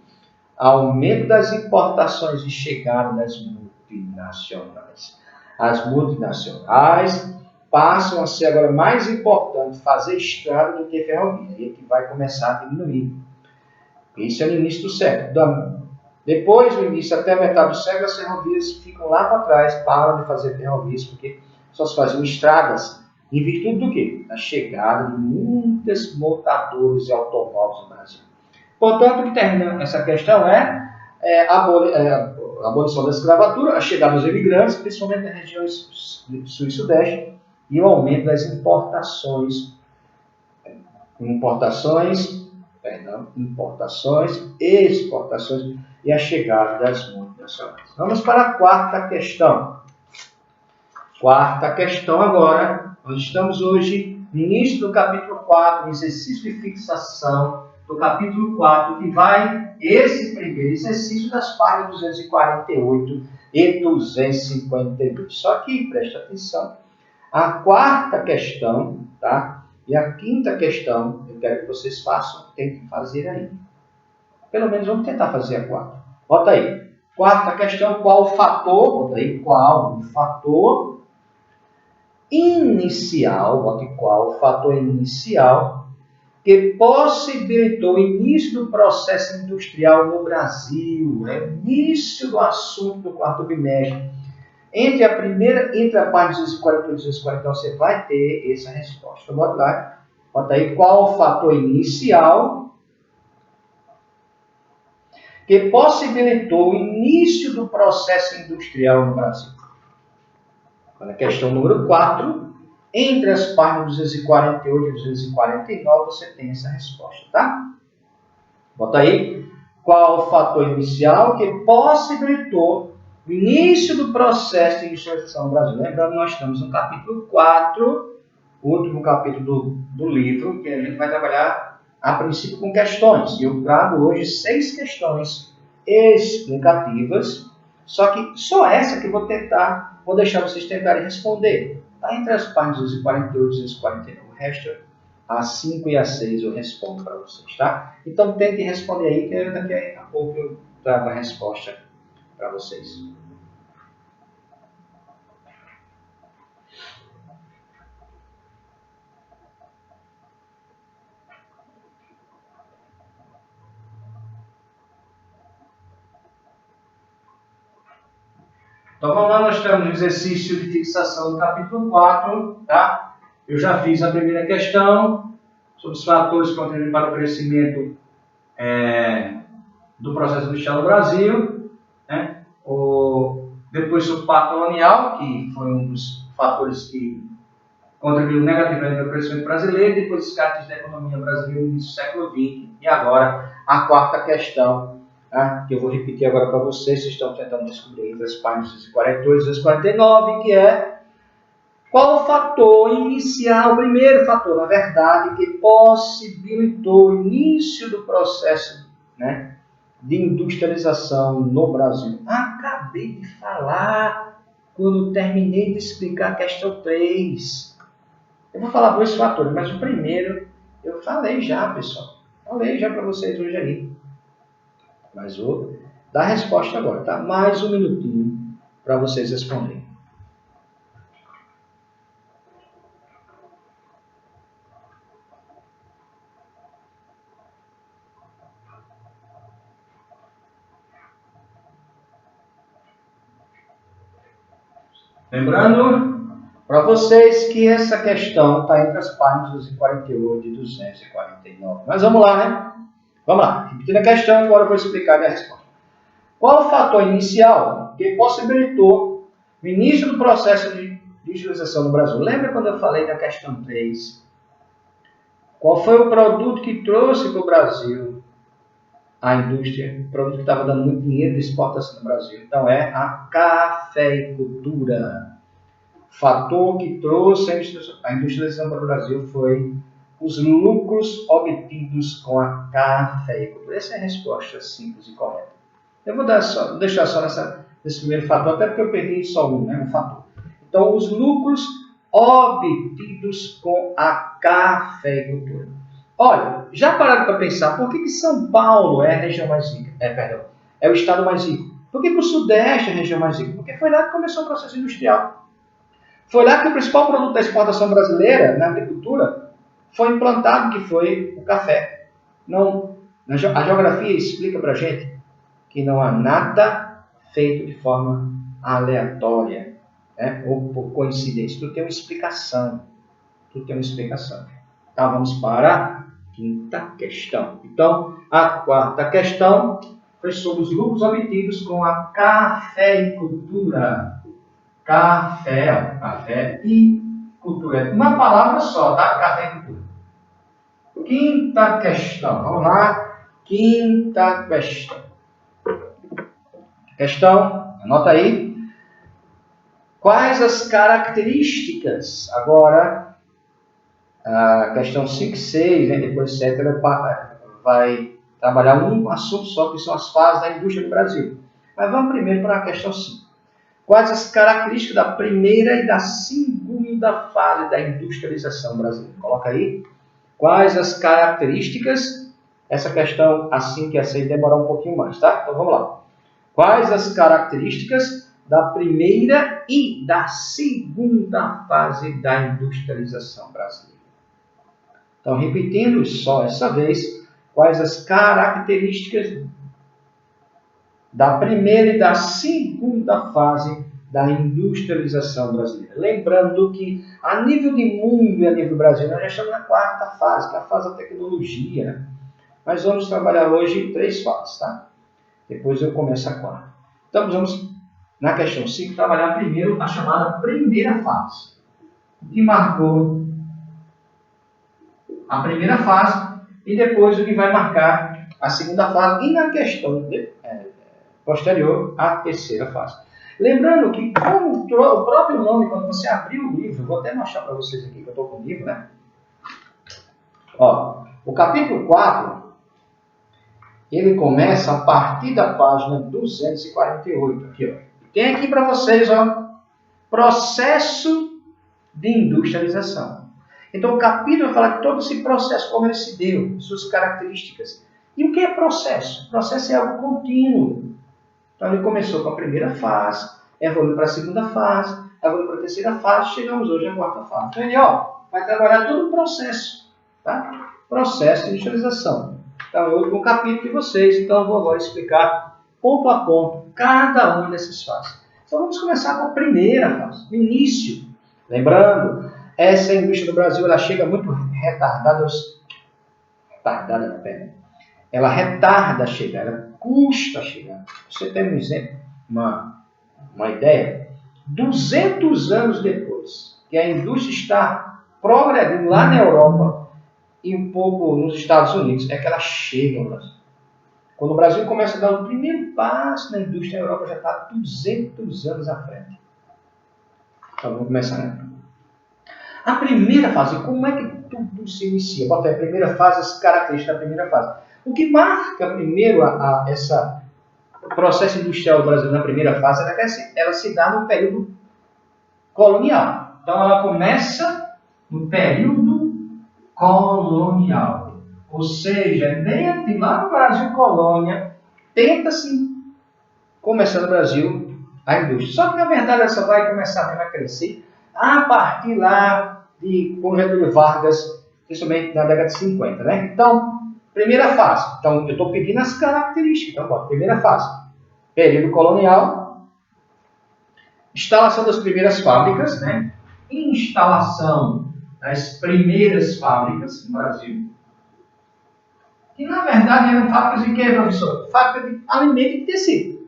Aumento das importações e chegada das multinacionais. As multinacionais passam a ser agora mais importante fazer estrada do que ferrovia, e que vai começar a diminuir. Isso é no início do século. Depois do início, até a metade do século, as ferrovias ficam lá para trás, param de fazer ferrovias, porque só se faziam estradas, em virtude do quê? Da chegada de muitos montadores e automóveis no Brasil. Portanto, o que termina essa questão é a abolição da escravatura, a chegada dos imigrantes, principalmente nas regiões sul e sudeste, e o aumento das importações e exportações e a chegada das multinacionais. Vamos para a quarta questão. Quarta questão agora, nós estamos hoje no início do capítulo 4, no exercício de fixação do capítulo 4, que vai esse primeiro exercício das páginas 248 e 252. Só que, preste atenção, a quarta questão, tá? E a quinta questão, eu quero que vocês tentem fazer aí. Pelo menos vamos tentar fazer a quarta. Bota aí. Quarta questão, qual o fator? Bota aí, qual o fator inicial? Bota aí, qual o fator inicial que possibilitou o início do processo industrial no Brasil? É o início do assunto do quarto bimestre. Entre a página 248 e 249, você vai ter essa resposta. Bota aí qual o fator inicial que possibilitou o início do processo industrial no Brasil. Na questão número 4, entre as páginas 248 e 249, você tem essa resposta, tá? Bota aí qual o fator inicial que possibilitou o início do processo de industrialização no Brasil. Lembrando, nós estamos no capítulo 4, o último capítulo do livro, que a gente vai trabalhar a princípio com questões. E eu trago hoje 6 questões explicativas, só que só essa que vou deixar vocês tentarem responder. Tá entre as páginas 248 e 249. O resto, a 5 e a 6 eu respondo para vocês, tá? Então tentem responder aí, que daqui a pouco eu trago a resposta para vocês. Então vamos lá, nós estamos no exercício de fixação do capítulo 4, tá? Eu já fiz a primeira questão sobre os fatores que contribuem para o crescimento do processo industrial no Brasil, né? Depois sobre o Pacto Colonial, que foi um dos fatores que contribuiu negativamente para o crescimento brasileiro, depois os caracteres da economia brasileira no início do século XX, e agora a quarta questão, tá? Que eu vou repetir agora para vocês estão tentando descobrir entre as páginas 242 e 249, que é qual o fator inicial, o primeiro fator, na verdade, que possibilitou o início do processo, né, de industrialização no Brasil. Acabei de falar quando terminei de explicar a questão 3. Eu vou falar 2 fatores, mas o primeiro eu falei já, pessoal. Falei já para vocês hoje aí. Mas vou dar a resposta agora, tá? Mais um minutinho para vocês responderem. Lembrando para vocês que essa questão está entre as páginas 248 e 249. Mas vamos lá, né? Vamos lá. Repetindo a questão, agora eu vou explicar a resposta. Qual o fator inicial que possibilitou o início do processo de industrialização no Brasil? Lembra quando eu falei da questão 3? Qual foi o produto que trouxe para o Brasil a indústria? O produto que estava dando muito dinheiro de exportação no Brasil. Então é a cafeicultura. O fator que trouxe a industrialização para o Brasil foi os lucros obtidos com a cafeicultura. Essa é a resposta simples e correta. Eu vou deixar só nesse primeiro fator, até porque eu perdi só um fator. Então, os lucros obtidos com a cafeicultura. Olha, já pararam para pensar por que São Paulo é a região mais rica? É o estado mais rico. Por que o Sudeste é a região mais rica? Porque foi lá que começou o processo industrial. Foi lá que o principal produto da exportação brasileira, na agricultura, foi implantado, que foi o café. Não, a geografia explica para a gente que não há nada feito de forma aleatória, né? Ou por coincidência. Tudo tem uma explicação. Tá, vamos para a quinta questão. Então, a quarta questão foi sobre os lucros obtidos com a cafeicultura. Café e cultura. Uma palavra só, tá? Cafeicultura. Quinta questão. Vamos lá. Quinta questão. Anota aí. Quais as características? Agora, a questão 5 e 6, né, depois 7, ela vai trabalhar um assunto só, que são as fases da indústria no Brasil. Mas vamos primeiro para a questão 5. Quais as características da primeira e da segunda fase da industrialização brasileira? Coloca aí. Quais as características? Essa questão, assim que a 6, demora um pouquinho mais, tá? Então vamos lá. Quais as características da primeira e da segunda fase da industrialização brasileira? Então, repetindo só essa vez, quais as características da primeira e da segunda fase da industrialização brasileira. Lembrando que, a nível de mundo e a nível do Brasil, nós já estamos na quarta fase, que é a fase da tecnologia, né? Mas vamos trabalhar hoje em 3 fases, tá? Depois eu começo a quarta. Então, vamos, na questão 5, trabalhar primeiro a chamada primeira fase, que marcou a primeira fase e depois o que vai marcar a segunda fase e, na questão posterior, a terceira fase. Lembrando que, como o próprio nome, quando você abrir o livro, vou até mostrar para vocês aqui que eu estou com o livro, né? Ó, o capítulo 4, ele começa a partir da página 248. Aqui, ó. Tem aqui para vocês, ó, processo de industrialização. Então, o capítulo vai falar de todo esse processo, como ele se deu, suas características. E o que é processo? Processo é algo contínuo. Então, ele começou com a primeira fase, evoluiu para a segunda fase, evoluiu para a terceira fase, chegamos hoje à quarta fase. Então, ele vai trabalhar todo o processo, tá? Processo de industrialização. Então, é o último capítulo de vocês, então eu vou agora explicar ponto a ponto cada uma dessas fases. Então, vamos começar com a primeira fase, o início. Lembrando, essa indústria do Brasil, ela chega muito retardada, ela retarda a chegar, ela custa a chegar. Você tem um exemplo, uma ideia? 200 anos depois que a indústria está progredindo lá na Europa e um pouco nos Estados Unidos, é que ela chega ao Brasil. Quando o Brasil começa a dar o primeiro passo na indústria, a Europa já está 200 anos à frente. Então vamos começar, né? A primeira fase, como é que tudo se inicia? Bota aí a primeira fase, as características da primeira fase. O que marca primeiro o processo industrial do Brasil na primeira fase é que ela se dá no período colonial. Então ela começa no período colonial. Ou seja, desde lá no Brasil colônia, tenta-se começar no Brasil a indústria. Só que na verdade ela só vai começar a crescer a partir lá de Getúlio Vargas, principalmente na década de 50, né? Então, primeira fase. Então, eu estou pedindo as características. Então, bota, primeira fase. Período colonial. Instalação das primeiras fábricas, né? Instalação das primeiras fábricas no Brasil. Que, na verdade, eram fábricas de quê, professor? Fábrica de alimento e tecido.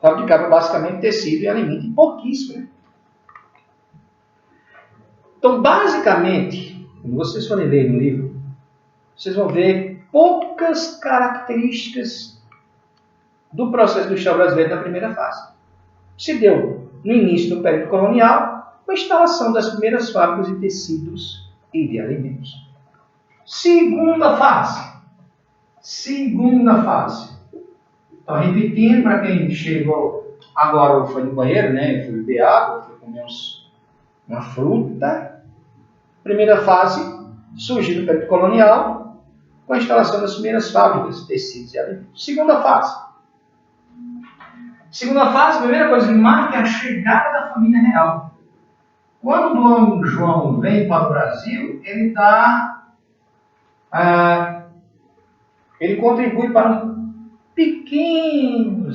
Fabricava basicamente tecido e alimento, e pouquíssimo, né? Então, basicamente, quando vocês forem ler no livro, vocês vão ver poucas características do processo industrial brasileiro na primeira fase. Se deu no início do período colonial, com a instalação das primeiras fábricas de tecidos e de alimentos. Segunda fase. Segunda fase. Então, repetindo, para quem chegou agora ou foi no banheiro, né? Foi beber água, foi comer uma fruta. Primeira fase, surgiu no período colonial, com a instalação das primeiras fábricas de tecidos e alimentos. Segunda fase. Segunda fase, a primeira coisa que marca é a chegada da família real. Quando o Dom João vem para o Brasil, ele contribui para um pequeno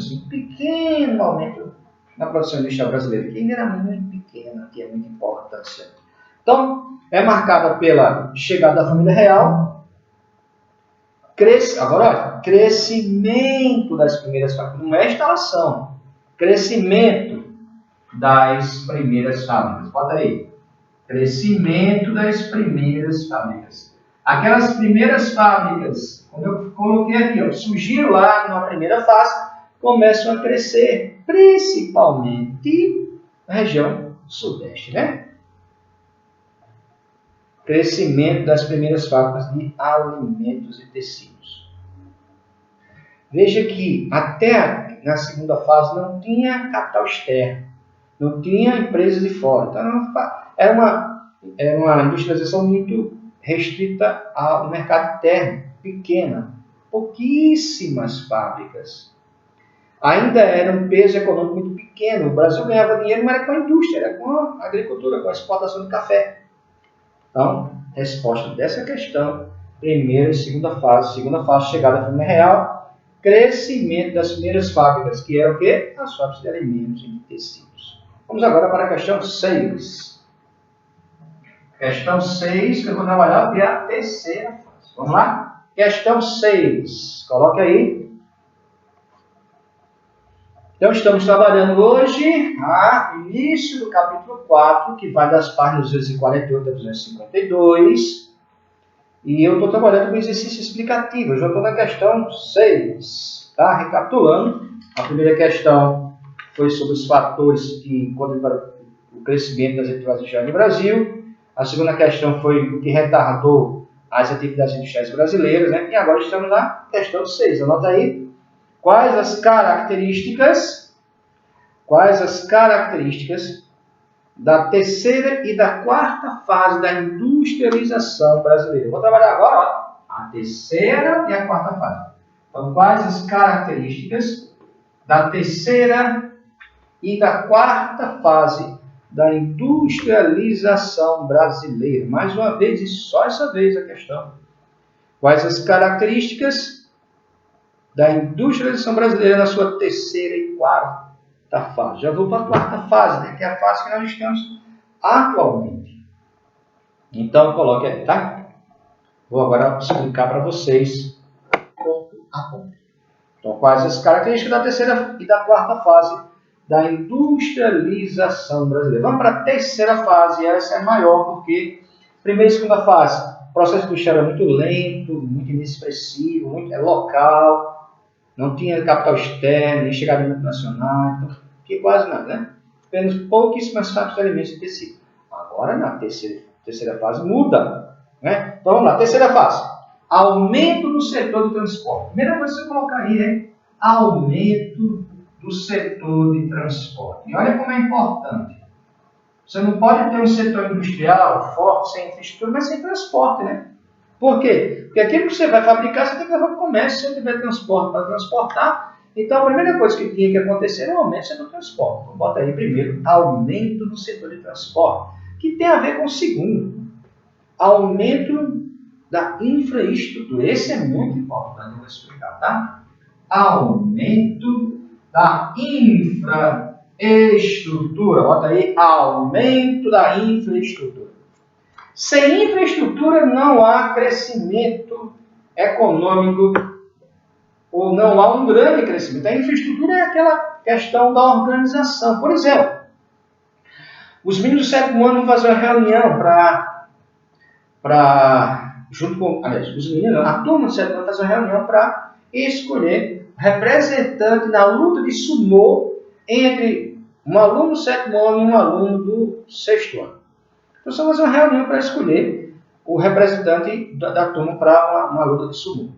aumento na produção industrial brasileira, que ainda era muito pequena, que é muita importância. Então, é marcada pela chegada da família real, crescimento das primeiras fábricas, não é instalação, crescimento das primeiras fábricas. Bota aí, crescimento das primeiras fábricas. Aquelas primeiras fábricas, como eu coloquei aqui, surgiram lá na primeira fase, começam a crescer, principalmente na região sudeste, né? Crescimento das primeiras fábricas de alimentos e tecidos. Veja que até na segunda fase não tinha capital externo, não tinha empresas de fora. Então era uma industrialização muito restrita ao mercado interno, pequena, pouquíssimas fábricas. Ainda era um peso econômico muito pequeno. O Brasil ganhava dinheiro, não era com a indústria, era com a agricultura, com a exportação de café. Então, resposta dessa questão, primeira e segunda fase. Segunda fase, chegada da família real, crescimento das primeiras fábricas, que é o quê? As fábricas de alimentos e de tecidos. Vamos agora para a questão 6. Questão 6, que eu vou trabalhar, que é a terceira fase. Vamos lá? Questão 6. Coloque aí. Então, estamos trabalhando hoje no início do capítulo 4, que vai das páginas 248 a 252. E eu estou trabalhando com exercício explicativo. Eu já estou na questão 6. Tá? Recapitulando, a primeira questão foi sobre os fatores que contribuem para o crescimento das atividades industriais no Brasil. A segunda questão foi o que retardou as atividades industriais brasileiras. Né? E agora estamos na questão 6. Anota aí. Quais as características da terceira e da quarta fase da industrialização brasileira? Eu vou trabalhar agora a terceira e a quarta fase. Então, quais as características da terceira e da quarta fase da industrialização brasileira? Mais uma vez, e só essa vez a questão. Quais as características da industrialização brasileira na sua terceira e quarta fase? Já vou para a quarta fase, né, que é a fase que nós estamos atualmente. Então, coloque aí, tá? Vou agora explicar para vocês ponto a ponto. Então, quais as características da terceira e da quarta fase da industrialização brasileira? Vamos para a terceira fase, essa é maior, porque primeira e segunda fase, o processo industrial é muito lento, muito inexpressivo, muito local, não tinha capital externo, nem chegada multinacional, então, que quase nada, né? Apenas pouquíssimas fábricas de alimentos e tecido. Agora, na terceira fase, muda, né? Então, vamos lá, terceira fase. Aumento no setor de transporte. Primeira coisa que você colocar aí é aumento do setor de transporte. E olha como é importante. Você não pode ter um setor industrial forte, sem infraestrutura, mas sem transporte, né? Por quê? Porque aquilo que você vai fabricar, você tem que levar para o comércio. Se não tiver transporte para transportar, então a primeira coisa que tinha que acontecer era o aumento do setor de transporte. Então, bota aí primeiro, aumento no setor de transporte, que tem a ver com o segundo, aumento da infraestrutura. Esse é muito importante, eu vou explicar, tá? Aumento da infraestrutura. Bota aí, aumento da infraestrutura. Sem infraestrutura não há crescimento econômico, ou não há um grande crescimento. A infraestrutura é aquela questão da organização. Por exemplo, os meninos do sétimo ano vão fazer uma reunião os meninos não, a turma do sétimo ano vai fazer uma reunião para escolher representante na luta de sumô entre um aluno do sétimo ano e um aluno do sexto ano. Então, só fazer uma reunião para escolher o representante da turma para uma luta de sumô.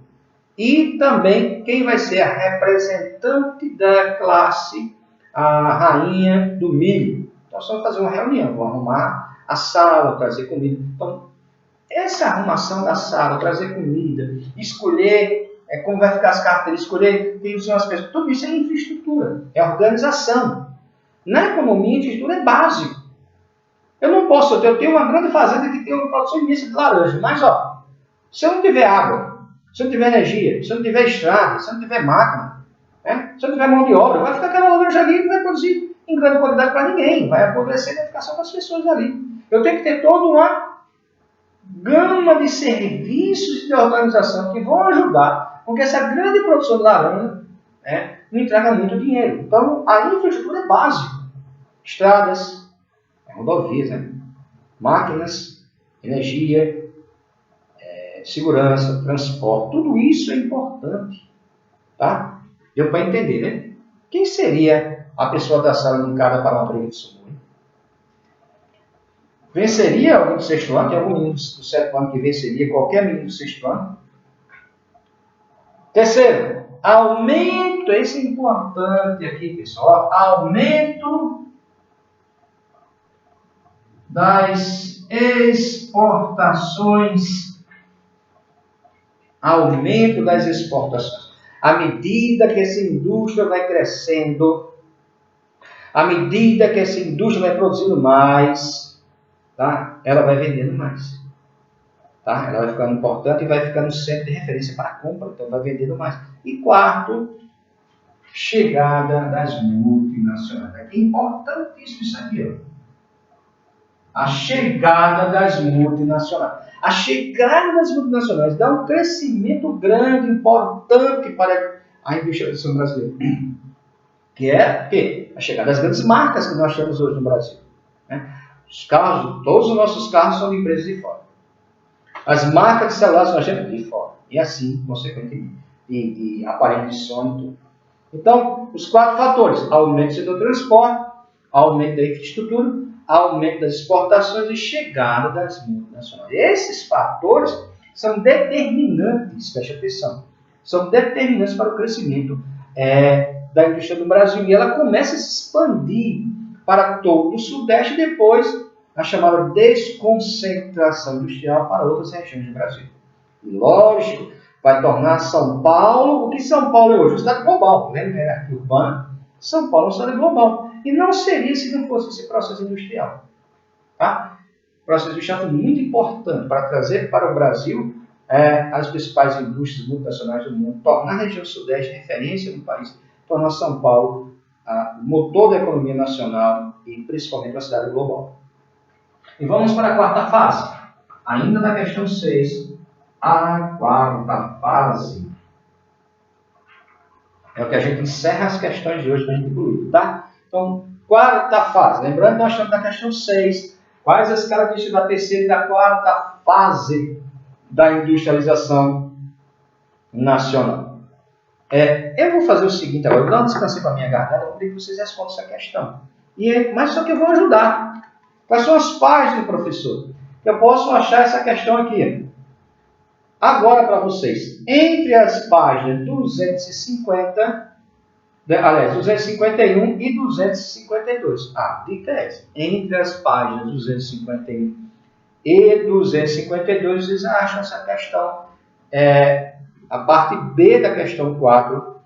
E também quem vai ser a representante da classe, a rainha do milho. Então, só fazer uma reunião, vão arrumar a sala, trazer comida. Então, essa arrumação da sala, trazer comida, escolher como vai ficar as carteiras, escolher quem são as pessoas, tudo isso é infraestrutura, é organização. Na economia, a infraestrutura é básico. Eu não posso, eu tenho uma grande fazenda que tem uma produção imensa de laranja, mas se eu não tiver água, se eu não tiver energia, se eu não tiver estrada, se eu não tiver máquina, né? Se eu não tiver mão de obra, vai ficar aquela laranja ali e não vai produzir em grande quantidade para ninguém, vai apodrecer na educação das pessoas ali. Eu tenho que ter toda uma gama de serviços de organização que vão ajudar, porque essa grande produção de laranja não entrega muito dinheiro. Então, a infraestrutura é básica. Estradas, rodovias, máquinas, energia, segurança, transporte, tudo isso é importante, tá? Deu para entender, né? Quem seria a pessoa da sala indicada para uma briga de sumô? Venceria alguém do sexto ano? Tem algum menino do sétimo ano que venceria qualquer menino do sexto ano? Terceiro, aumento, esse é importante aqui, pessoal, aumento das exportações. Aumento das exportações. À medida que essa indústria vai crescendo, à medida que essa indústria vai produzindo mais, tá? Ela vai vendendo mais. Tá? Ela vai ficando importante e vai ficando centro de referência para a compra, então vai vendendo mais. E quarto, chegada das multinacionais. Aqui é importantíssimo isso aqui, ó. A chegada das multinacionais. A chegada das multinacionais dá um crescimento grande, importante para a industrialização brasileira. Que é o quê? A chegada das grandes marcas que nós temos hoje no Brasil. Né? Os carros, todos os nossos carros são de empresas de fora. As marcas de celulares nós temos de fora. E assim, consequentemente, de aparelho de som e tudo. Então, os 4 fatores: aumento do setor do transporte, aumento da infraestrutura, aumento das exportações e chegada das multinacionais. Esses fatores são determinantes, preste atenção, são determinantes para o crescimento da indústria do Brasil. E ela começa a se expandir para todo o Sudeste e depois a chamada desconcentração industrial para outras regiões do Brasil. E lógico, vai tornar São Paulo, o que São Paulo é hoje? Uma cidade global, né? Hierarquia urbana. São Paulo é uma cidade global. E não seria se não fosse esse processo industrial. Tá? O processo industrial é muito importante para trazer para o Brasil as principais indústrias multinacionais do mundo, tornar a região sudeste referência no país, tornar São Paulo motor da economia nacional e principalmente uma cidade global. E vamos para a quarta fase. Ainda na questão 6, a quarta fase. É o que a gente encerra as questões de hoje para a gente incluir, tá? Então, quarta fase. Lembrando que nós estamos na questão 6. Quais as características da terceira e da quarta fase da industrialização nacional? Eu vou fazer o seguinte agora. Eu vou dar um descanso para a minha garganta. Eu vou pedir que vocês respondam essa questão. Mas só que eu vou ajudar. Quais são as páginas, professor? Eu posso achar essa questão aqui. Agora para vocês. Entre as páginas 251 e 252. A dica é essa. Entre as páginas 251 e 252, vocês acham essa questão, a parte B da questão 4,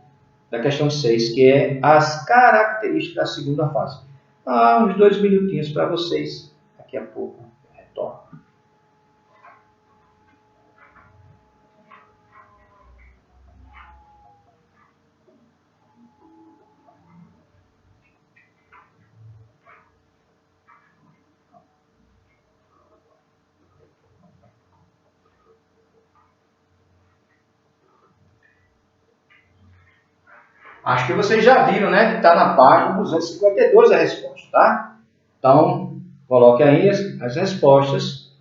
da questão 6, que é as características da segunda fase. Uns 2 minutinhos para vocês. Daqui a pouco eu retorno. Acho que vocês já viram, né? Que está na página 252 a resposta, tá? Então, coloque aí as respostas.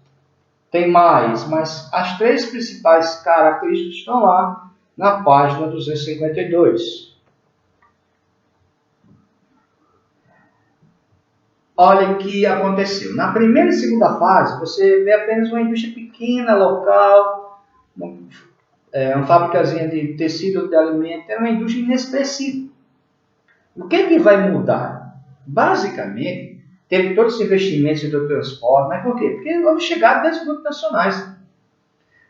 Tem mais, mas as 3 principais características estão lá na página 252. Olha o que aconteceu. Na primeira e segunda fase, você vê apenas uma indústria pequena, local, uma fábricazinha de tecido, de alimento, é uma indústria inexpressiva. O que é que vai mudar? Basicamente, teve todos os investimentos do transporte, mas por quê? Porque houve chegada das multinacionais.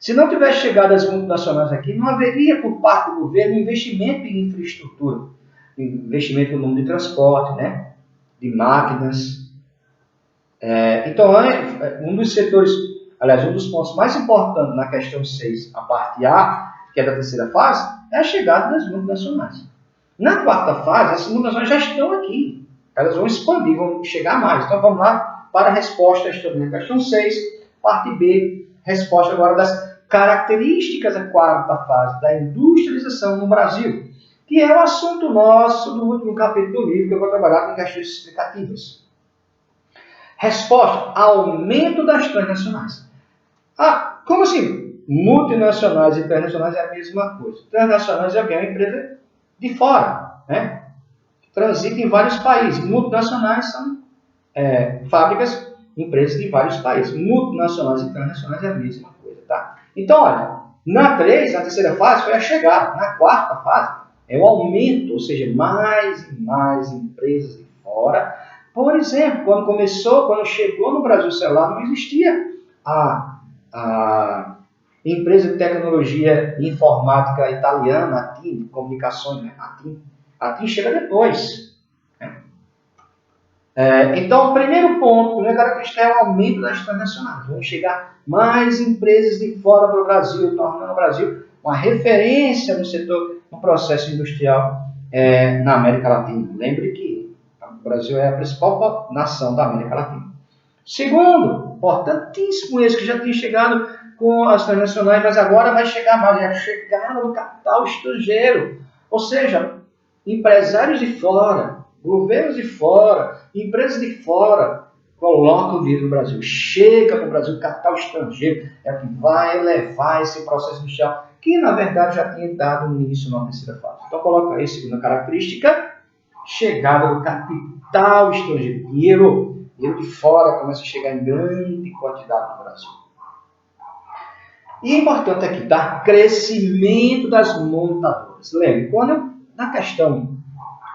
Se não tivesse chegado as multinacionais aqui, não haveria por parte do governo investimento em infraestrutura, investimento no mundo de transporte, né? De máquinas. Então, um dos setores, aliás, um dos pontos mais importantes na questão 6, a parte A, que é da terceira fase, é a chegada das multinacionais. Na quarta fase, essas multinacionais já estão aqui. Elas vão expandir, vão chegar mais. Então, vamos lá para a resposta na questão 6, parte B, resposta agora das características da quarta fase da industrialização no Brasil, que é o assunto nosso do último capítulo do livro, que eu vou trabalhar com questões explicativas. Resposta: aumento das transnacionais. Como assim? Multinacionais e internacionais é a mesma coisa. Transnacionais é uma empresa de fora, né? Transita em vários países. Multinacionais são fábricas, empresas de vários países. Multinacionais e internacionais é a mesma coisa, tá? Então, olha, na terceira fase foi a chegada. Na quarta fase é o aumento, ou seja, mais e mais empresas de fora. Por exemplo, quando chegou no Brasil o celular, não existia a empresa de tecnologia informática italiana, a TIM, de comunicações, né? A TIM chega depois. Né? Então, o primeiro ponto, a primeira característica é o aumento das transnacionais. Vão chegar mais empresas de fora para o Brasil, tornando o Brasil uma referência no setor, no processo industrial na América Latina. Lembre que o Brasil é a principal nação da América Latina. Segundo, importantíssimo esse que já tinha chegado com as transnacionais, mas agora vai chegar mais, é a chegada do capital estrangeiro. Ou seja, empresários de fora, governos de fora, empresas de fora, colocam o dinheiro no Brasil. Chega para o Brasil, capital estrangeiro, é o que vai elevar esse processo industrial, que na verdade já tinha dado início na terceira fase. Então coloca aí a segunda característica, chegada do capital estrangeiro. Dinheiro de fora começa a chegar em grande quantidade no Brasil. E é importante aqui, tá? Crescimento das montadoras. Lembre, na questão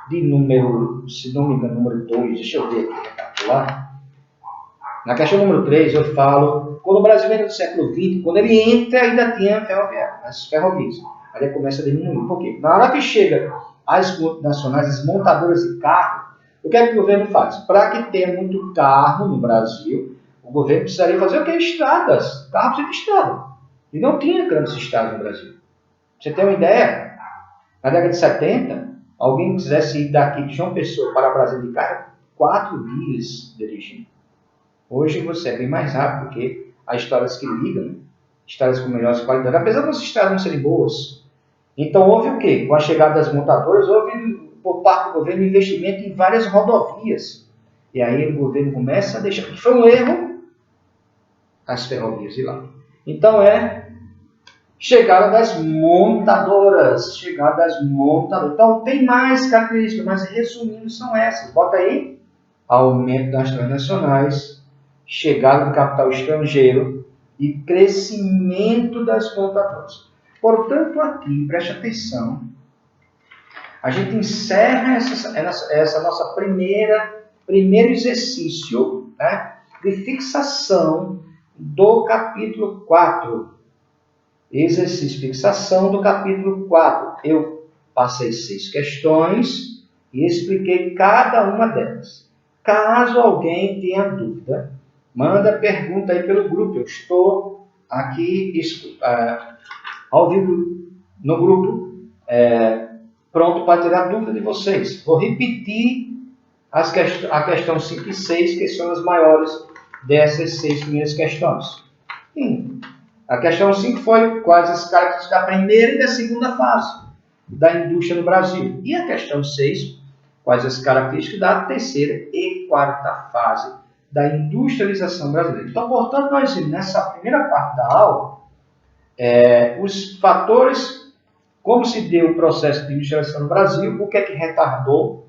de número, se não me engano, número 2, deixa eu ver aqui, recapitular. Na questão número 3, eu falo, quando o Brasil entra no século XX, quando ele entra, ainda tinha as ferrovias. Aí ele começa a diminuir. Por quê? Na hora que chega as multinacionais, as montadoras de carro, o que é que o governo faz? Para que tenha muito carro no Brasil, o governo precisaria fazer o quê? Estradas. Carro precisa de estrada. E não tinha grandes estradas no Brasil. Você tem uma ideia? Na década de 70, alguém quisesse ir daqui de João Pessoa para Brasília de carro, 4 dias dirigindo. Hoje você é bem mais rápido, porque as estradas que ligam, estradas com melhor qualidade, apesar das estradas não serem boas. Então houve o quê? Com a chegada das montadoras, houve, por parte do governo, investimento em várias rodovias. E aí o governo começa a deixar, porque foi um erro, as ferrovias de lá. Então chegada das montadoras. Então tem mais características, mas resumindo são essas. Bota aí, aumento das transnacionais, chegada do capital estrangeiro e crescimento das montadoras. Portanto, aqui, preste atenção, a gente encerra essa nossa primeiro exercício, né, de fixação do capítulo 4. Exercício de fixação do capítulo 4. Eu passei 6 questões e expliquei cada uma delas. Caso alguém tenha dúvida, manda pergunta aí pelo grupo. Eu estou aqui ao vivo no grupo, pronto para tirar dúvida de vocês. Vou repetir a questão 5 e 6, que são as maiores dessas 6 primeiras questões. A questão 5 foi quais as características da primeira e da segunda fase da indústria no Brasil. E a questão 6, quais as características da terceira e quarta fase da industrialização brasileira. Então, portanto, nós vimos nessa primeira parte da aula os fatores, como se deu o processo de industrialização no Brasil, o que é que retardou,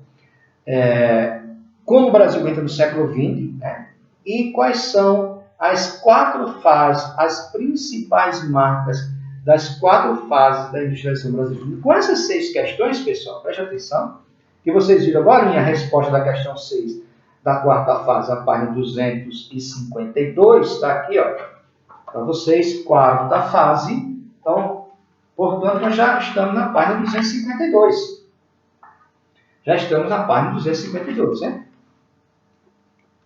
como o Brasil entra no século XX, né, e quais são as 4 fases, as principais marcas das 4 fases da industrialização brasileira. Com essas 6 questões, pessoal, preste atenção, que vocês viram agora a resposta da questão 6 da quarta fase, a página 252, está aqui, ó, para vocês, quarta fase. Então, portanto, nós já estamos na página 252. Já estamos na página 252, né?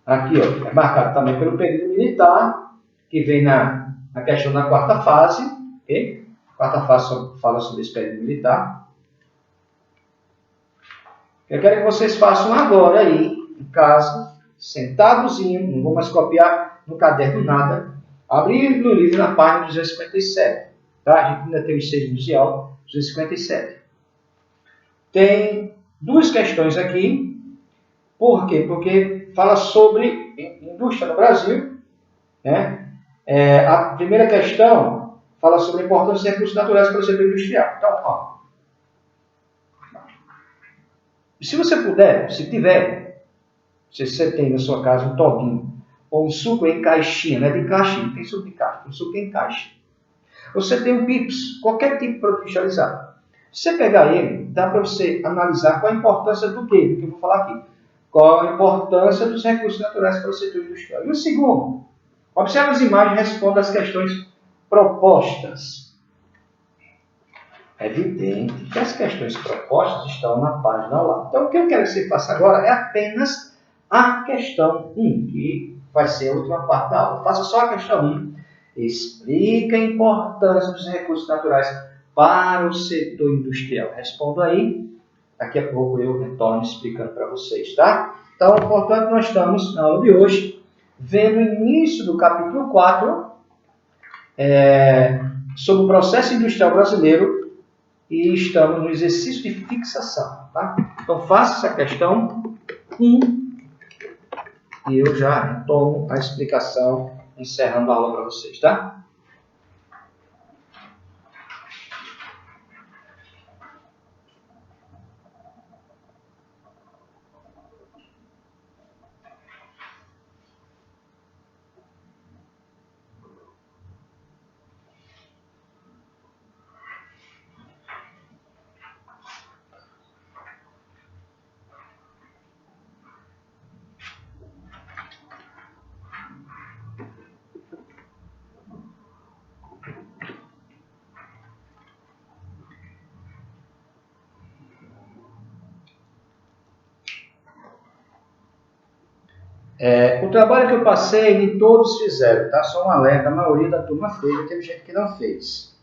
Aqui, ó, é marcado também pelo período militar, que vem na questão da quarta fase. Okay? Quarta fase fala sobre esse período militar. Eu quero que vocês façam agora aí, em casa, sentadozinho, não vou mais copiar no caderno nada, abrir no livro na página 257. Tá? A gente ainda tem os 6 minutos de aula, 257. Tem 2 questões aqui. Por quê? Porque fala sobre indústria no Brasil. Né? A primeira questão fala sobre a importância dos recursos naturais para o setor industrial. Então, ó, se você puder, se você tem na sua casa um todinho ou um suco em caixinha, não é de caixinha, tem suco de caixa, tem suco em caixa. Você tem um pips, qualquer tipo de produto industrializado. Se você pegar ele, dá para você analisar qual a importância do quê? Do que eu vou falar aqui. Qual a importância dos recursos naturais para o setor industrial. E o segundo, observe as imagens e responda às questões propostas. É evidente que as questões propostas estão na página ao lado. Então, o que eu quero que você faça agora é apenas a questão 1, que vai ser a última parte da aula. Faça só a questão 1. Explica a importância dos recursos naturais para o setor industrial? Respondo aí. Daqui a pouco eu retorno explicando para vocês, tá? Então, portanto, nós estamos, na aula de hoje, vendo o início do capítulo 4, sobre o processo industrial brasileiro, e estamos no exercício de fixação, tá? Então, faça essa questão 1 e eu já tomo a explicação, encerrando a aula para vocês, tá? O trabalho que eu passei, nem todos fizeram, tá? Só um alerta, a maioria da turma fez, teve gente que não fez.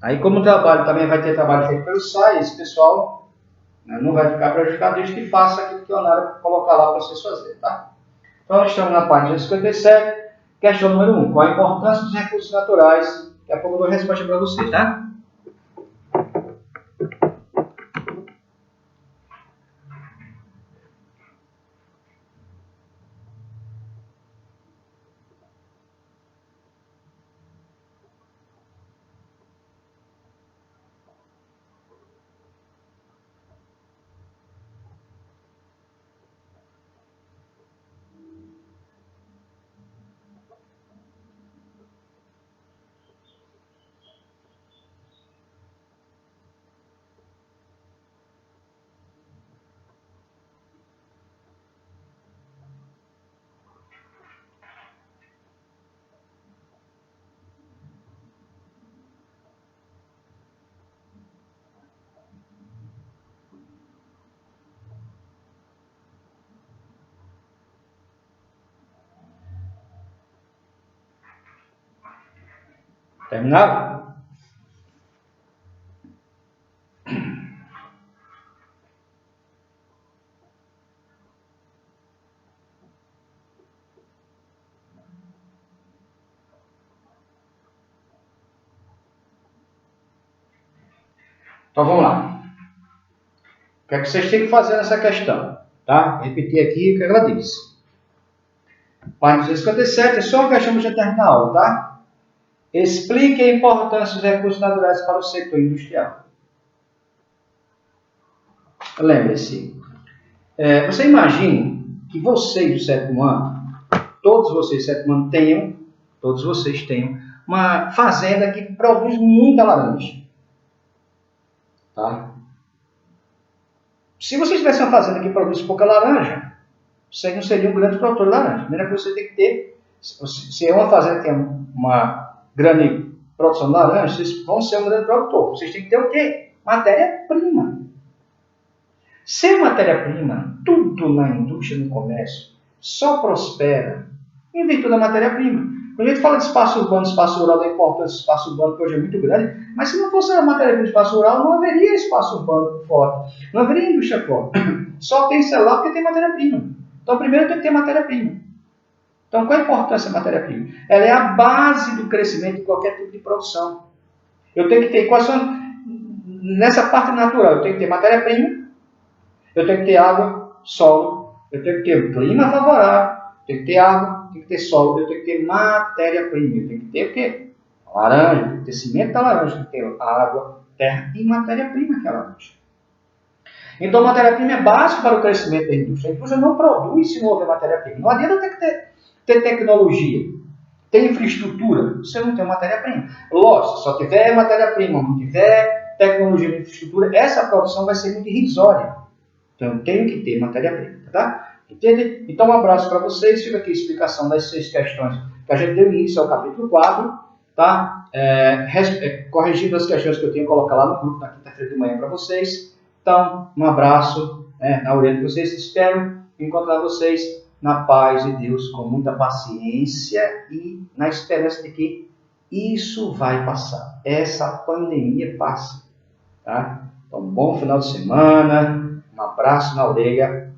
Aí, como o trabalho também vai ter trabalho feito pelo SAI, esse pessoal, né, não vai ficar prejudicado desde que faça aquilo que o Onário colocar lá para vocês fazerem, tá? Então, nós estamos na página 57, questão número 1. Qual a importância dos recursos naturais? Daqui a pouco eu dou a resposta para vocês, tá? Terminaram? Então vamos lá. O que é que vocês têm que fazer nessa questão? Tá? Vou repetir aqui o que ela diz. Página 257, é só uma questão para já terminar a aula, tá? Explique a importância dos recursos naturais para o setor industrial. Lembre-se, você imagina que vocês do sétimo ano, todos vocês do sétimo ano todos vocês tenham uma fazenda que produz muita laranja. Tá? Se vocês tivessem uma fazenda que produz pouca laranja, vocês não seriam um grande produtor de laranja. Primeiro que você tem que ter, se é uma fazenda que tem uma grande produção de laranja, vocês vão ser um grande produtor. Vocês têm que ter o quê? Matéria-prima. Sem matéria-prima, tudo na indústria e no comércio só prospera em virtude da matéria-prima. Quando a gente fala de espaço urbano, espaço rural, da importância do espaço urbano, que hoje é muito grande, mas se não fosse a matéria-prima do espaço rural, não haveria espaço urbano forte, não haveria indústria forte. Só tem celular porque tem matéria-prima. Então, primeiro tem que ter matéria-prima. Então, qual a importância da matéria-prima? Ela é a base do crescimento de qualquer tipo de produção. Eu tenho que ter, nessa parte natural, eu tenho que ter matéria-prima, eu tenho que ter água, solo, eu tenho que ter um clima favorável, eu tenho que ter água, eu tenho que ter solo, eu tenho que ter matéria-prima, eu tenho que ter o quê? Laranja, eu tenho que ter cimento da laranja, eu tenho que ter água, terra e matéria-prima que é a laranja. Então, a matéria-prima é básica para o crescimento da indústria. A indústria não produz se não houver matéria-prima. Não adianta ter tecnologia, ter infraestrutura, você não tem matéria-prima. Lógico, se só tiver matéria-prima, não tiver tecnologia e infraestrutura, essa produção vai ser muito irrisória. Então, eu tenho que ter matéria-prima, tá? Entende? Então, um abraço para vocês. Fica aqui a explicação das 6 questões que a gente deu início ao capítulo 4, tá? Corrigindo as questões que eu tinha colocado lá no grupo na quinta-feira de manhã para vocês. Então, um abraço na orelha de vocês. Espero encontrar vocês na paz de Deus, com muita paciência e na esperança de que Isso vai passar. Essa pandemia passa. Tá? Então, bom final de semana. Um abraço na orelha.